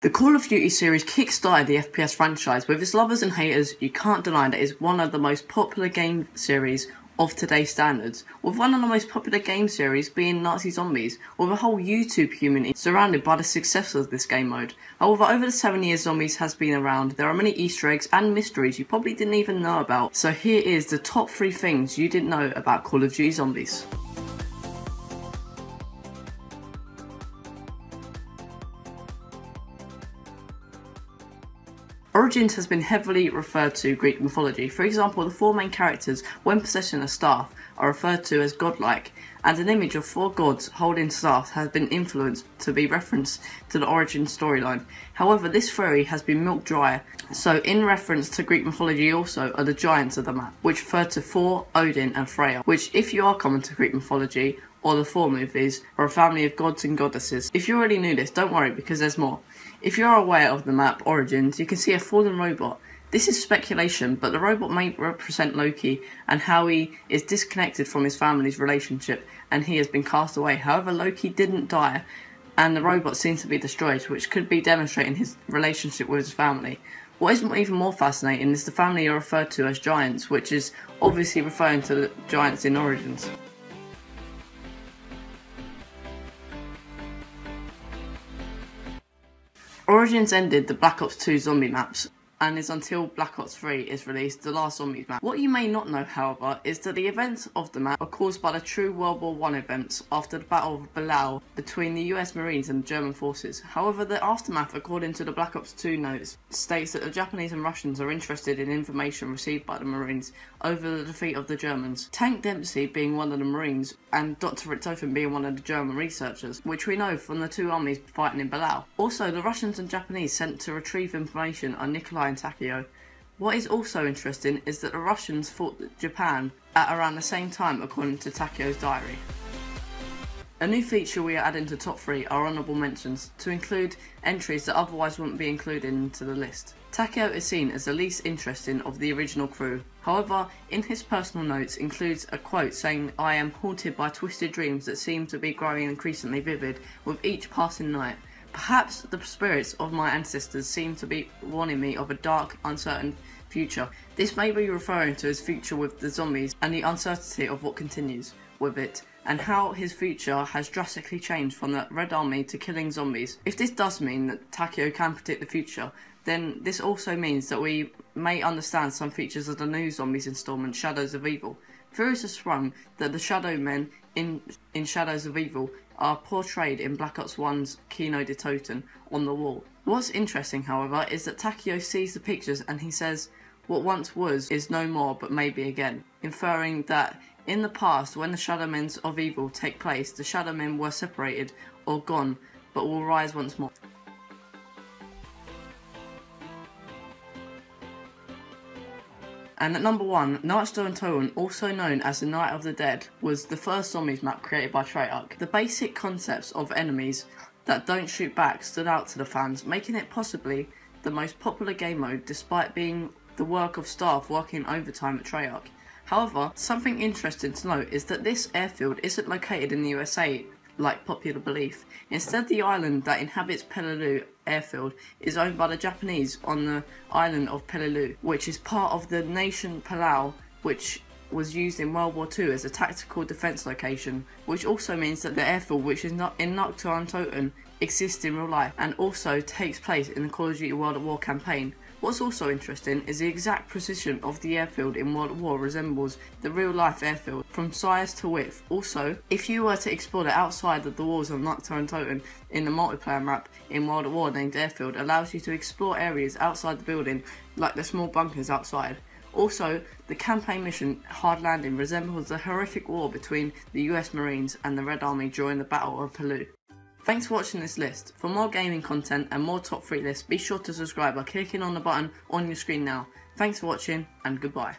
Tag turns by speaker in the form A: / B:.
A: The Call of Duty series kick-started the FPS franchise. With its lovers and haters, you can't deny that it's one of the most popular game series of today's standards, with one of the most popular game series being Nazi Zombies, with a whole YouTube community surrounded by the success of this game mode. However, over the 7 years Zombies has been around, there are many Easter eggs and mysteries you probably didn't even know about, so here is the top 3 things you didn't know about Call of Duty Zombies. Origins has been heavily referred to Greek mythology. For example, the 4 main characters, when possessing a staff, are referred to as godlike, and an image of 4 gods holding staffs has been influenced to be referenced to the origin storyline. However, this theory has been milked dry, so in reference to Greek mythology also are the giants of the map, which refer to Thor, Odin and Freya, which, if you are common to Greek mythology, or the 4 movies, are a family of gods and goddesses. If you already knew this, don't worry because there's more. If you are aware of the map Origins, you can see a fallen robot. This is speculation, but the robot may represent Loki and how he is disconnected from his family's relationship and he has been cast away. However, Loki didn't die and the robot seems to be destroyed, which could be demonstrating his relationship with his family. What is even more fascinating is the family are referred to as giants, which is obviously referring to the giants in Origins. Origins ended the Black Ops 2 zombie maps, and is until Black Ops 3 is released, the last zombies map. What you may not know, however, is that the events of the map are caused by the true World War I events after the Battle of Belao between the US Marines and the German forces. However, the aftermath, according to the Black Ops 2 notes, states that the Japanese and Russians are interested in information received by the Marines over the defeat of the Germans. Tank Dempsey being one of the Marines, and Dr. Richthofen being one of the German researchers, which we know from the 2 armies fighting in Belao. Also, the Russians and Japanese sent to retrieve information on Nikolai and Takeo. What is also interesting is that the Russians fought Japan at around the same time, according to Takeo's diary. A new feature we are adding to top 3 are honourable mentions, to include entries that otherwise wouldn't be included into the list. Takeo is seen as the least interesting of the original crew. However, in his personal notes includes a quote saying, "I am haunted by twisted dreams that seem to be growing increasingly vivid with each passing night. Perhaps the spirits of my ancestors seem to be warning me of a dark, uncertain future." This may be referring to his future with the zombies and the uncertainty of what continues with it, and how his future has drastically changed from the Red Army to killing zombies. If this does mean that Takeo can predict the future, then this also means that we may understand some features of the new Zombies installment, Shadows of Evil. Theories have sprung that the Shadow Men in Shadows of Evil are portrayed in Black Ops 1's Kino de Toten on the wall. What's interesting, however, is that Takeo sees the pictures and he says, "What once was is no more but maybe again," inferring that in the past, when the Shadow Men of Evil take place, the Shadow Men were separated or gone, but will rise once more. And at number 1, Nachtstone Toten, also known as the Night of the Dead, was the first zombies map created by Treyarch. The basic concepts of enemies that don't shoot back stood out to the fans, making it possibly the most popular game mode despite being the work of staff working overtime at Treyarch. However, something interesting to note is that this airfield isn't located in the USA like popular belief. Instead, the island that inhabits Peleliu airfield is owned by the Japanese on the island of Peleliu, which is part of the nation Palau, which was used in World War II as a tactical defence location, which also means that the airfield, which is not in Nachtstone Toten, exists in real life and also takes place in the Call of Duty World at War campaign. What's also interesting is the exact precision of the airfield in World at War resembles the real life airfield from size to width. Also, if you were to explore the outside of the walls of Nachtstone Toten in the multiplayer map in World at War named Airfield, allows you to explore areas outside the building like the small bunkers outside. Also, the campaign mission Hard Landing resembles the horrific war between the US Marines and the Red Army during the Battle of Peleliu. Thanks for watching this list. For more gaming content and more top 3 lists, be sure to subscribe by clicking on the button on your screen now. Thanks for watching and goodbye.